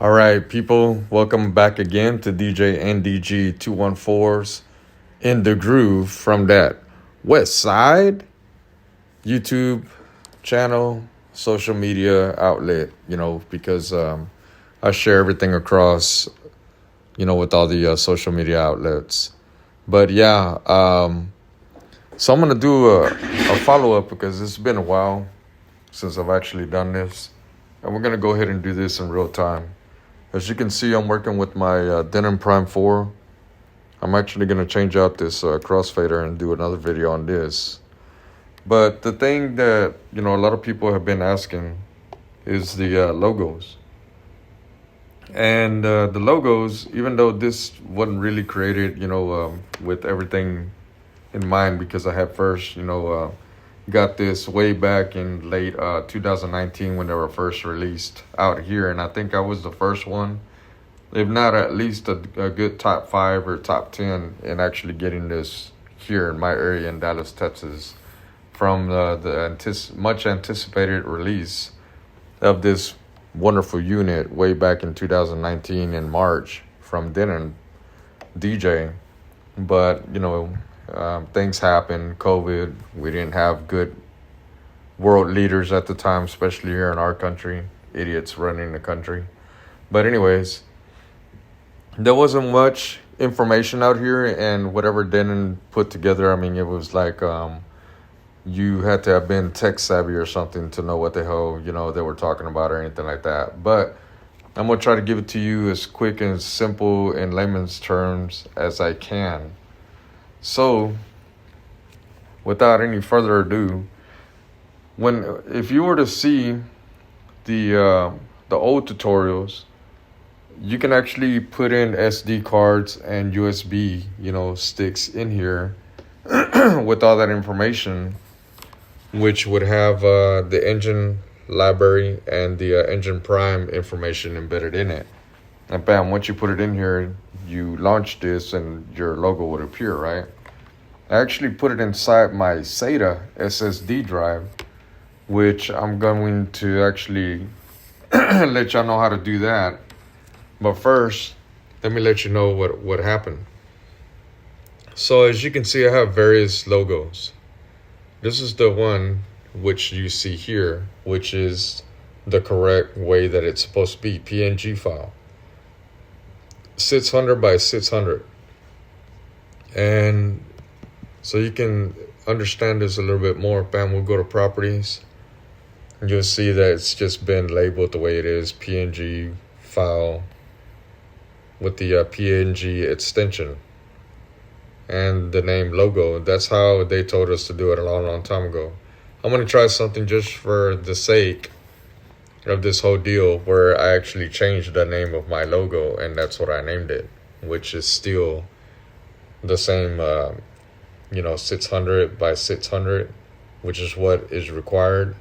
All right, people, welcome back again to DJ NDG 214's In the Groove from that West Side YouTube channel, social media outlet, because I share everything across, with all the social media outlets. But yeah, so I'm going to do a follow-up because it's been a while since I've actually done this. And we're going to go ahead and do this in real time. As you can see, I'm working with my Denon Prime 4. I'm actually going to change out this crossfader and do another video on this. But the thing that, a lot of people have been asking is the logos. And the logos, even though this wasn't really created, with everything in mind, because I had first, got this way back in late 2019 when they were first released out here. And I think I was the first one, if not at least a good top 5 or top 10 in actually getting this here in my area in Dallas, Texas, from the much anticipated release of this wonderful unit way back in 2019 in March from Denon DJ. But, things happened, COVID. We didn't have good world leaders at the time, especially here in our country. Idiots running the country. But anyways, there wasn't much information out here, and whatever Denon put together, it was like you had to have been tech savvy or something to know what the hell, they were talking about or anything like that. But I'm going to try to give it to you as quick and simple in layman's terms as I can. So, without any further ado, if you were to see the old tutorials, you can actually put in SD cards and USB, sticks in here with all that information, which would have the engine library and the engine prime information embedded in it. And bam, once you put it in here, you launch this and your logo would appear, right? I actually put it inside my SATA SSD drive, which I'm going to actually let y'all know how to do that. But first, let me let you know what happened. So as you can see, I have various logos. This is the one which you see here, which is the correct way that it's supposed to be, PNG file. 600 by 600. And so you can understand this a little bit more. Bam, we'll go to properties. And you'll see that it's just been labeled the way it is, PNG file with the PNG extension and the name logo. That's how they told us to do it a long, long time ago. I'm going to try something just for the sake of this whole deal where I actually changed the name of my logo, and that's what I named it, which is still the same, 600 by 600, which is what is required.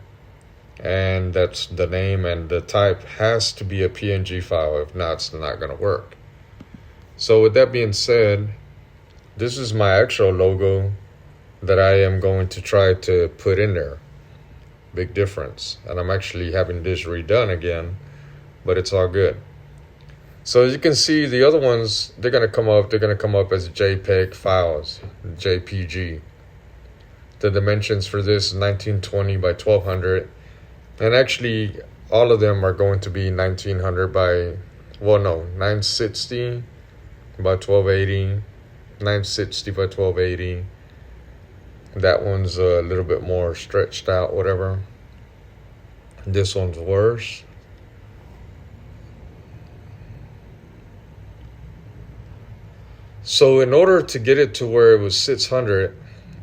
And that's the name, and the type has to be a PNG file. If not, it's not going to work. So with that being said, this is my actual logo that I am going to try to put in there. Big difference. And I'm actually having this redone again, but it's all good. So as you can see, the other ones, they're going to come up as JPEG files, JPG. The dimensions for this is 1920 by 1200. And actually, all of them are going to be 960 by 1280, 960 by 1280. That one's a little bit more stretched out, whatever. This one's worse. So in order to get it to where it was 600,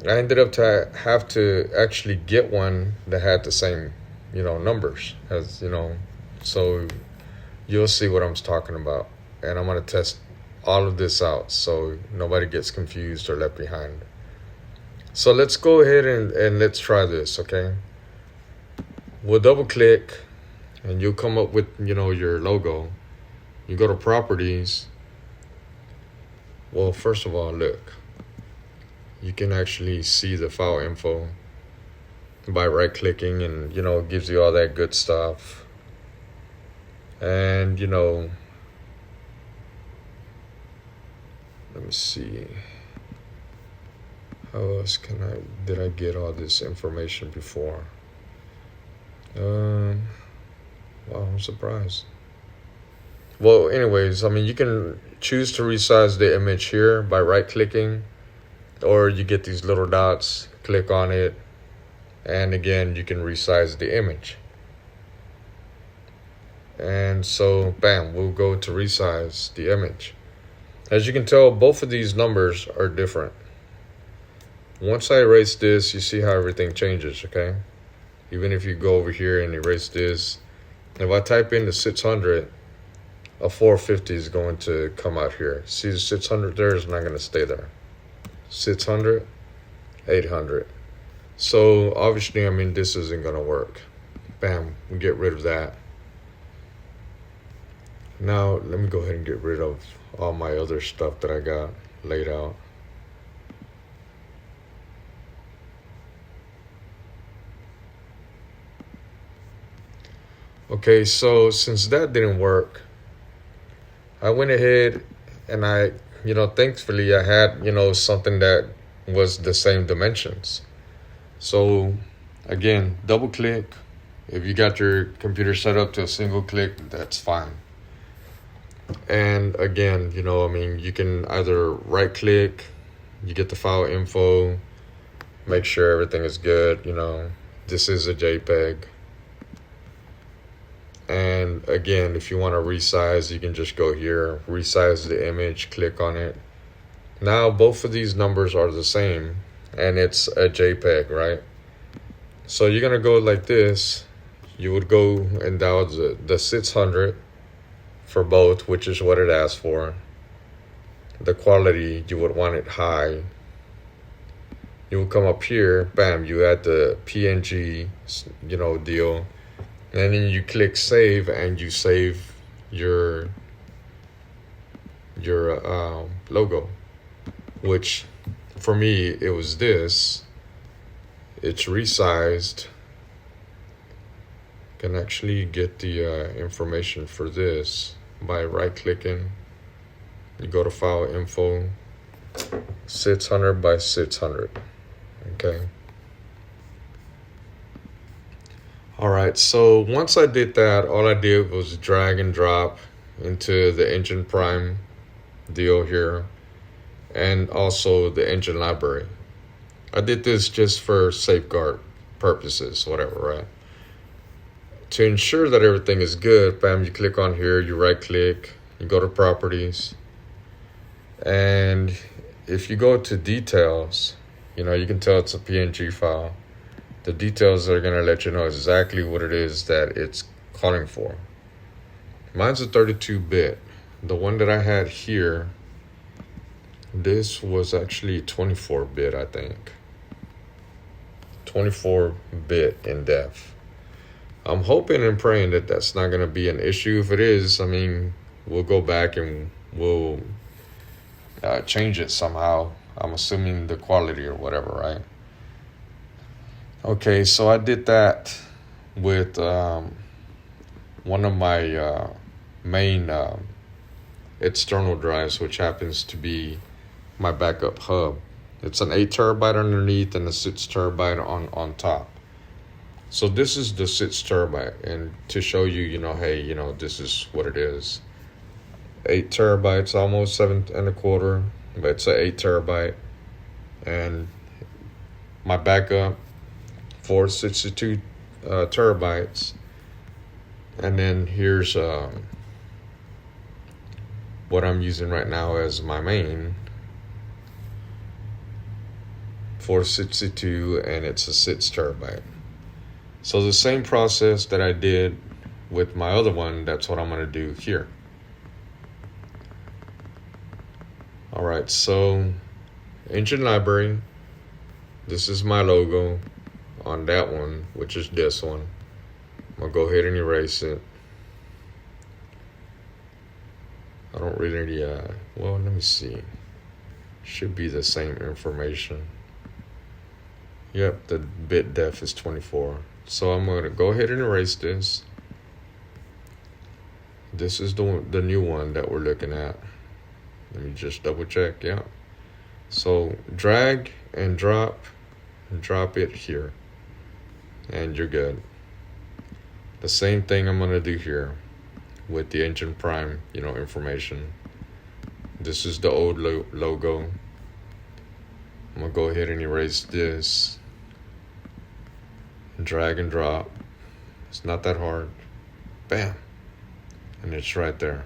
I ended up to have to actually get one that had the same, numbers as, so you'll see what I'm talking about. And I'm going to test all of this out so nobody gets confused or left behind. So let's go ahead and let's try this, okay? We'll double click and you'll come up with, your logo. You go to properties. Well, first of all, look. You can actually see the file info by right clicking, and it gives you all that good stuff. And you know, let me see, how else did I get all this information before? Wow, I'm surprised. Well, anyways, I mean, you can choose to resize the image here by right clicking, or you get these little dots, click on it, and again, you can resize the image. And so, bam, we'll go to resize the image. As you can tell, both of these numbers are different. Once I erase this, you see how everything changes, okay? Even if you go over here and erase this, if I type in the 600, a 450 is going to come out here. See the 600 there is not going to stay there. 600, 800. So obviously, I mean, this isn't going to work. Bam, we get rid of that. Now, let me go ahead and get rid of all my other stuff that I got laid out. Okay, so since that didn't work, I went ahead and I, thankfully I had, something that was the same dimensions. So again, double click. If you got your computer set up to a single click, that's fine. And again, you can either right click, you get the file info, make sure everything is good, this is a JPEG. And again, if you want to resize, you can just go here, resize the image, click on it. Now both of these numbers are the same, and it's a JPEG, right? So you're gonna go like this. You would go and download the 600 for both, which is what it asked for. The quality, you would want it high. You will come up here, bam, you add the PNG, deal. And then you click save, and you save your logo, which for me, it was this. It's resized. Can actually get the information for this by right clicking. You go to file info, 600 by 600, okay? All right, so once I did that, all I did was drag and drop into the engine prime deal here, and also the engine library. I did this just for safeguard purposes, whatever, right? To ensure that everything is good, bam, you click on here, you right click, you go to properties, and if you go to details, you can tell it's a PNG file. The details are going to let you know exactly what it is that it's calling for. Mine's a 32-bit. The one that I had here, this was actually 24-bit, I think. 24-bit in depth. I'm hoping and praying that that's not going to be an issue. If it is, I mean, we'll go back and we'll change it somehow. I'm assuming the quality or whatever, right? Okay, so I did that with one of my main external drives, which happens to be my backup hub. It's an 8 terabyte underneath and a 6 terabyte on top. So this is the 6 terabyte, and to show you, hey, this is what it is. 8 terabytes, almost 7.25, but it's an 8 terabyte. And my backup, 462 terabytes. And then here's what I'm using right now as my main, 462, and it's a 6 terabyte. So the same process that I did with my other one, that's what I'm going to do here. All right, so engine library, this is my logo on that one, which is this one. I'm going to go ahead and erase it. I don't really, well, let me see. Should be the same information. Yep, the bit depth is 24. So I'm going to go ahead and erase this. This is the new one that we're looking at. Let me just double check. Yeah. So drag and drop it here, and you're good. The same thing I'm gonna do here with the Engine Prime, information. This is the old logo. I'm gonna go ahead and erase this. Drag and drop. It's not that hard. Bam. And it's right there.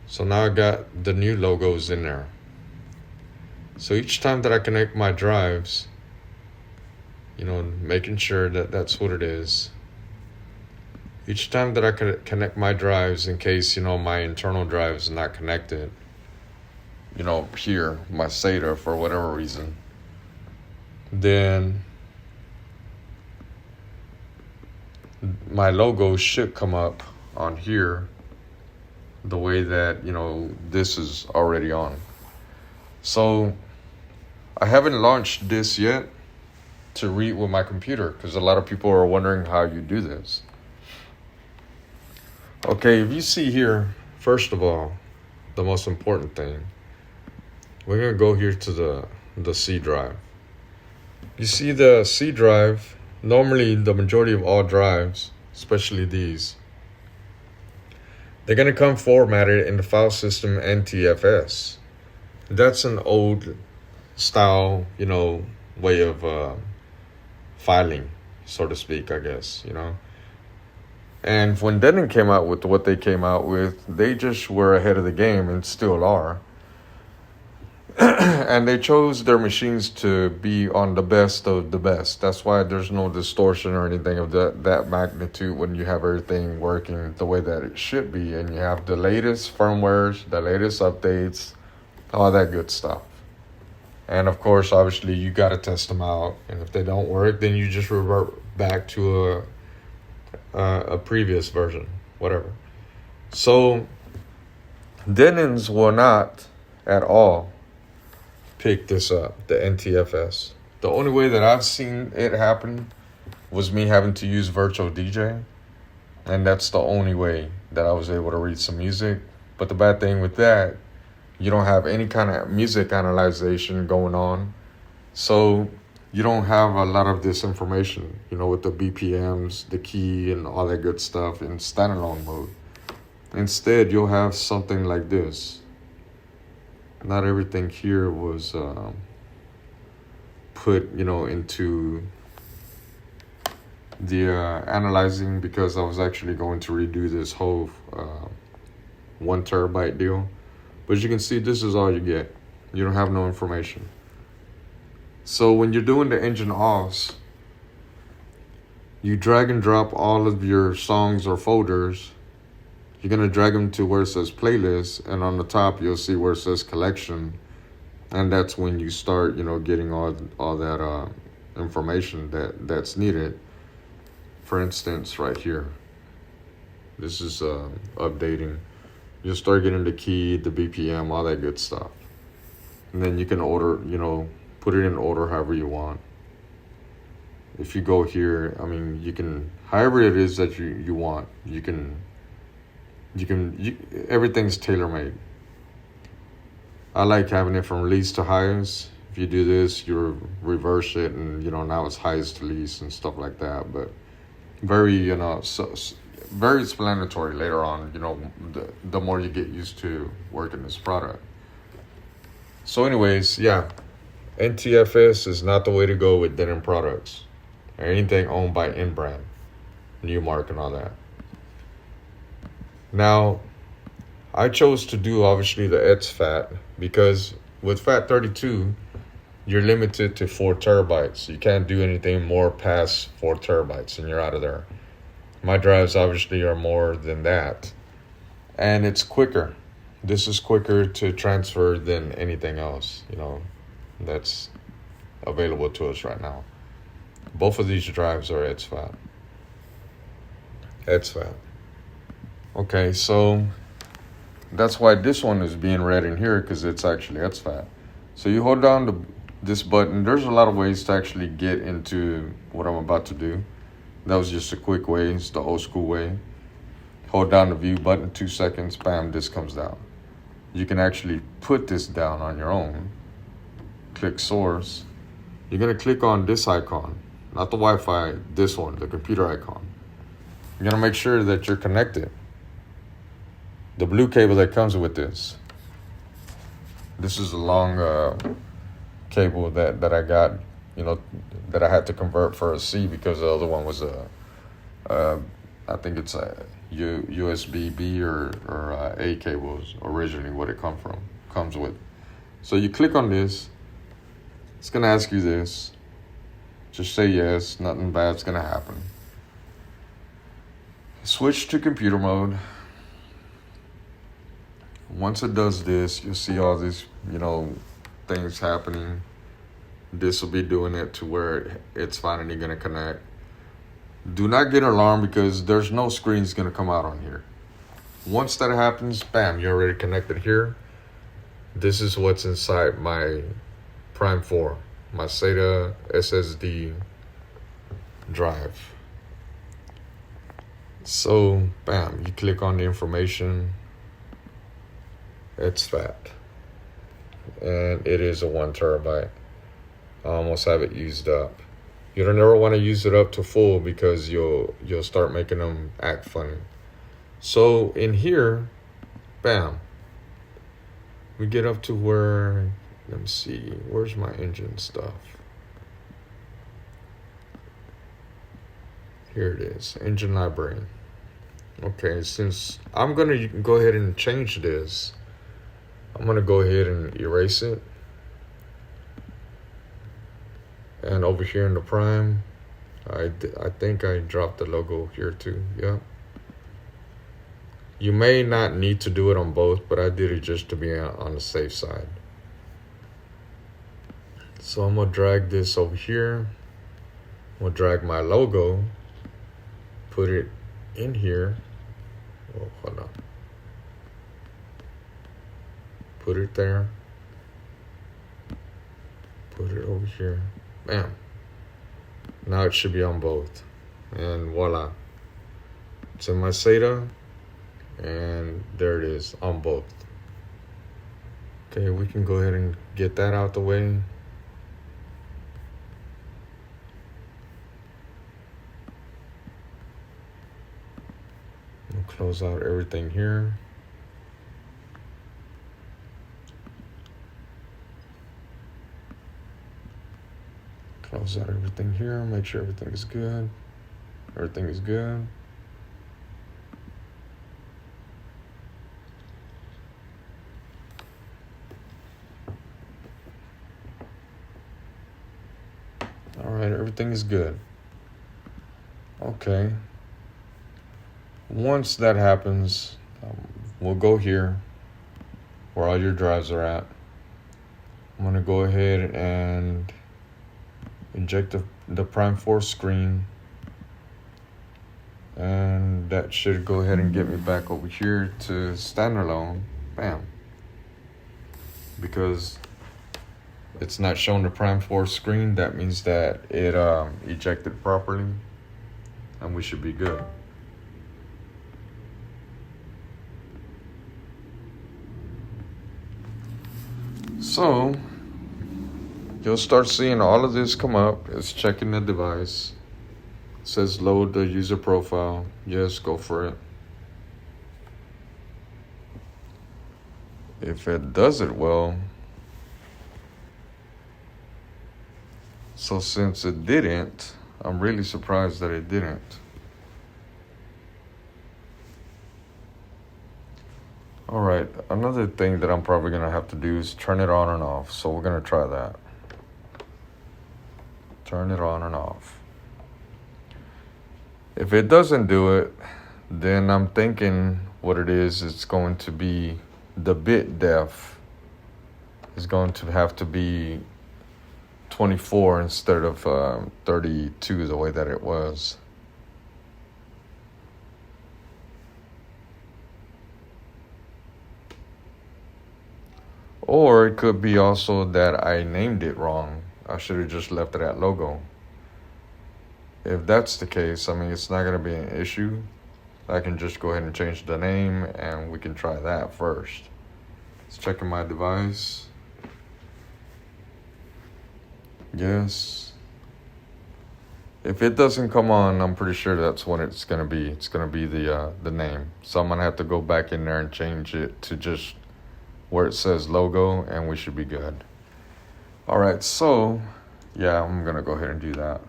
So now I got the new logos in there. So each time that I connect my drives, making sure that that's what it is. Each time that I connect my drives, in case, my internal drive is not connected, here, my SATA, for whatever reason, then my logo should come up on here the way that, this is already on. So I haven't launched this yet to read with my computer, because a lot of people are wondering how you do this. Okay, if you see here, first of all, the most important thing, we're going to go here to the C drive. You see the C drive, normally the majority of all drives, especially these, they're going to come formatted in the file system NTFS. That's an old style, way of filing, so to speak, I guess, And when Denon came out with what they came out with, they just were ahead of the game and still are. And they chose their machines to be on the best of the best. That's why there's no distortion or anything of that magnitude when you have everything working the way that it should be. And you have the latest firmwares, the latest updates, all that good stuff. And of course, obviously, you got to test them out. And if they don't work, then you just revert back to a previous version, whatever. So Denon's will not at all pick this up, the NTFS. The only way that I've seen it happen was me having to use Virtual DJ, and that's the only way that I was able to read some music. But the bad thing with that, you don't have any kind of music analyzation going on, so you don't have a lot of this information, with the BPMs, the key, and all that good stuff in standalone mode. Instead, you'll have something like this. Not everything here was put, into the analyzing, because I was actually going to redo this whole 1 terabyte deal. But as you can see, this is all you get. You don't have no information. So when you're doing the engine offs, you drag and drop all of your songs or folders. You're going to drag them to where it says playlist, and on the top you'll see where it says collection. And that's when you start, getting all that information that's needed. For instance, right here, this is updating. You'll start getting the key, the BPM, all that good stuff. And then you can order, put it in order however you want. If you go here, you can, however it is that you want, everything's tailor-made. I like having it from least to highest. If you do this, you reverse it, and now it's highest to least and stuff like that. But very very explanatory later on. The more you get used to working this product. So, anyways, yeah, NTFS is not the way to go with Denon products or anything owned by Inbrand, Newmark, and all that. Now, I chose to do, obviously, the exFAT because with FAT32, you're limited to 4 terabytes. You can't do anything more past 4 terabytes, and you're out of there. My drives, obviously, are more than that. And it's quicker. This is quicker to transfer than anything else, that's available to us right now. Both of these drives are exFAT. Okay, so that's why this one is being read in here, because it's actually exFAT. So you hold down this button. There's a lot of ways to actually get into what I'm about to do. That was just a quick way. It's the old school way. hold down the view button, 2 seconds, bam, this comes down. You can actually put this down on your own. Click source. You're gonna click on this icon, not the Wi-Fi, this one, the computer icon. You're gonna make sure that you're connected. The blue cable that comes with this. This is a long cable that I got, that I had to convert for a C because the other one was I think it's a USB B or A cables originally what it comes with. So you click on this. It's gonna ask you this. Just say yes. Nothing bad's gonna happen. Switch to computer mode. Once it does this, you'll see all these, things happening. This will be doing it to where it's finally gonna connect. Do not get alarmed because there's no screens gonna come out on here. Once that happens, bam, you're already connected here. This is what's inside my Prime 4, my SATA SSD drive. So, bam, you click on the information. exFAT, and it is a 1 terabyte. I almost have it used up. You don't ever want to use it up to full because you'll start making them act funny. So in here, bam, we get up to where, let me see, where's my engine stuff? Here it is, engine library. Okay, since I'm gonna go ahead and change this, I'm gonna go ahead and erase it. And over here in the Prime, I think I dropped the logo here too, yeah. You may not need to do it on both, but I did it just to be on the safe side. So I'm gonna drag this over here. I'm gonna drag my logo, put it in here. Oh, hold on. Put it there. Put it over here. Bam. Now it should be on both. And voila. It's in my SATA. And there it is on both. Okay, we can go ahead and get that out the way. We'll close out everything here. Close out everything here, make sure everything is good. Everything is good. All right, everything is good. Okay. Once that happens, we'll go here where all your drives are at. I'm gonna go ahead and inject the Prime 4 screen, and that should go ahead and get me back over here to standalone. Bam. Because it's not showing the Prime 4 screen, that means that it ejected properly, and we should be good. So you'll start seeing all of this come up. It's checking the device. It says load the user profile. Yes, go for it. If it does it well. So since it didn't, I'm really surprised that it didn't. All right, another thing that I'm probably gonna have to do is turn it on and off. So we're gonna try that. Turn it on and off. If it doesn't do it, then I'm thinking what it is, it's going to be the bit depth is going to have to be 24 instead of 32 the way that it was. Or it could be also that I named it wrong. I should have just left it at logo. If that's the case, I mean, it's not going to be an issue. I can just go ahead and change the name, and we can try that first. Let's check in my device. Yes. If it doesn't come on, I'm pretty sure that's what it's gonna be. It's gonna be the name. So I'm gonna have to go back in there and change it to just where it says logo, and we should be good. All right, so yeah, I'm gonna go ahead and do that.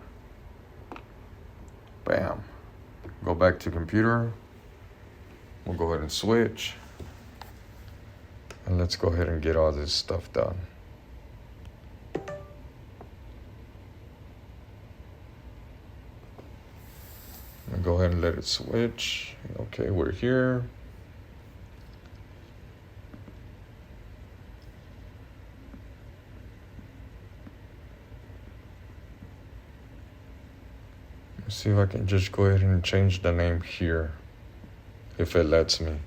Bam. Go back to computer. We'll go ahead and switch. And let's go ahead and get all this stuff done. And go ahead and let it switch. Okay, we're here. Let's see if I can just go ahead and change the name here, if it lets me.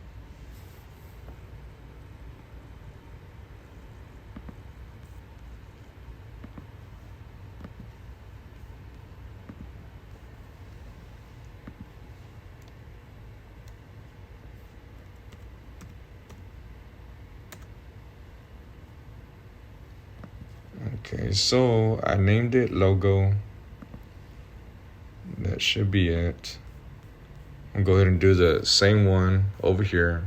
Okay, so I named it logo. That should be it. I'll go ahead and do the same one over here.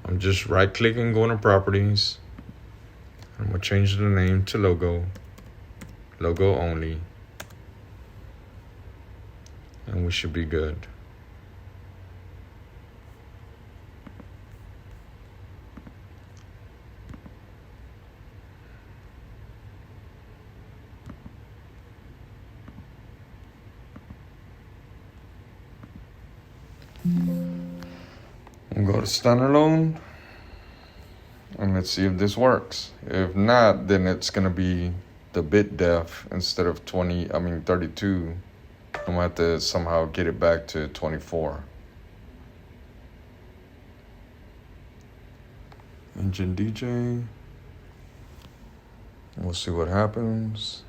I'm just right clicking, going to properties. I'm gonna change the name to logo. Logo only. And we should be good. We'll go to standalone, and let's see if this works. If not, then it's gonna be the bit def instead of 32. I'm gonna have to somehow get it back to 24. Engine DJ. We'll see what happens.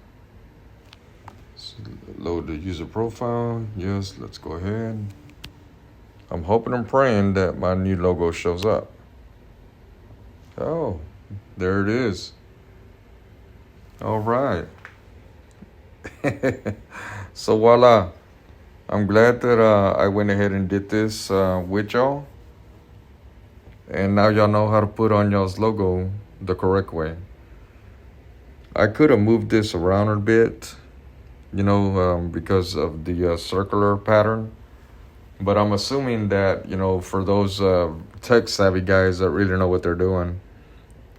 Load the user profile. Yes, let's go ahead. I'm hoping and praying that my new logo shows up. Oh, there it is. All right. So voila. I'm glad that I went ahead and did this with y'all. And now y'all know how to put on y'all's logo the correct way. I could have moved this around a bit, because of the circular pattern. But I'm assuming that, for those tech-savvy guys that really know what they're doing,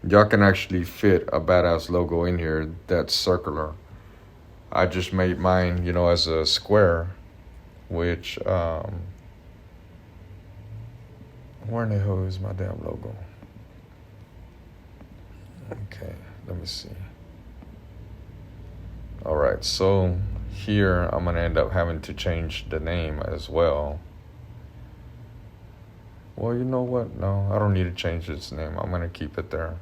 y'all can actually fit a badass logo in here that's circular. I just made mine, as a square, which, where in the hell is my damn logo? Okay, let me see. All right, so here I'm going to end up having to change the name as well. Well, you know what? No, I don't need to change its name. I'm going to keep it there.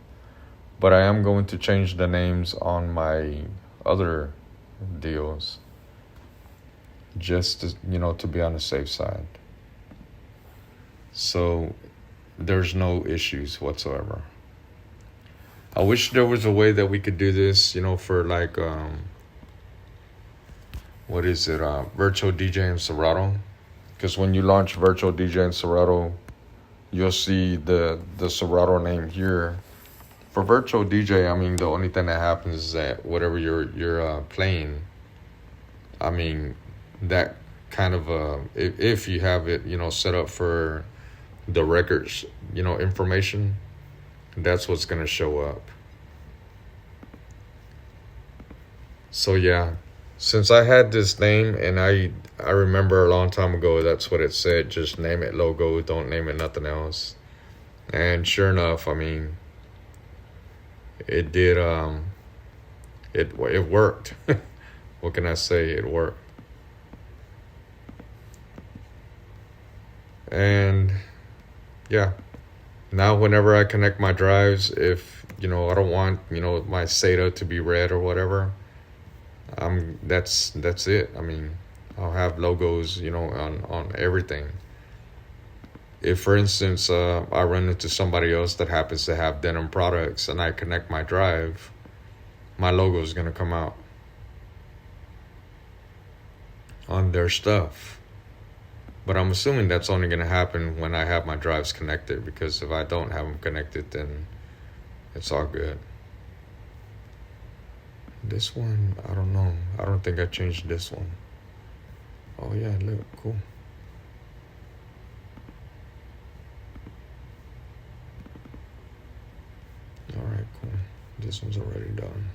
But I am going to change the names on my other deals, just to be on the safe side. So there's no issues whatsoever. I wish there was a way that we could do this, for like, Virtual DJ and Serato. Because when you launch Virtual DJ and Serato, you'll see the Serato name here. For Virtual DJ, the only thing that happens is that whatever you're playing, that kind of if you have it, set up for the records, information, that's what's gonna show up. So yeah, since I had this name, and I remember a long time ago, that's what it said, just name it logo, don't name it nothing else. And sure enough, it did, it worked. What can I say? It worked. And yeah, now whenever I connect my drives, if you know, I don't want, you know, my SATA to be red or whatever. That's it. I mean, I'll have logos, you know, on everything. If, for instance, I run into somebody else that happens to have Denon products and I connect my drive, my logo is going to come out on their stuff. But I'm assuming that's only going to happen when I have my drives connected, because if I don't have them connected, then it's all good. This one, I don't know. I don't think I changed this one. Oh yeah, look, cool. All right, cool. This one's already done.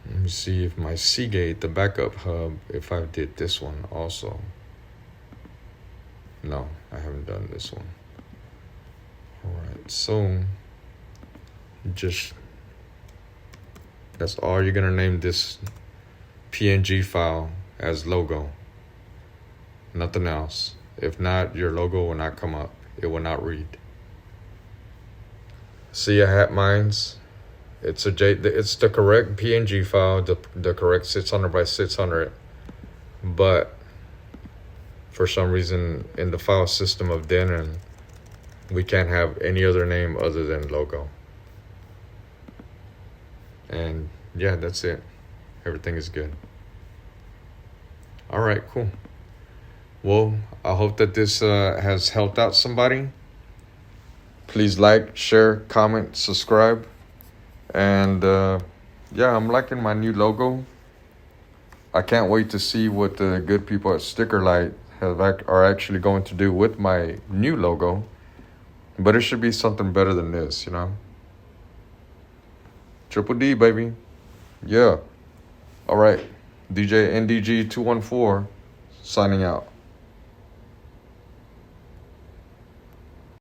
Let me see if my Seagate, the backup hub, if I did this one also. No, I haven't done this one. All right, so just, that's all you're gonna name this PNG file as logo. Nothing else. If not, your logo will not come up. It will not read. See, I had mine's. It's the correct PNG file, the correct 600 by 600, but for some reason in the file system of Denon, we can't have any other name other than logo. And yeah, that's it. Everything is good. All right, cool. Well, I hope that this has helped out somebody. Please like, share, comment, subscribe. And yeah, I'm liking my new logo. I can't wait to see what the good people at Sticker Light are actually going to do with my new logo. But it should be something better than this, you know. Triple D, baby. Yeah. All right. DJ NDG 214 signing out.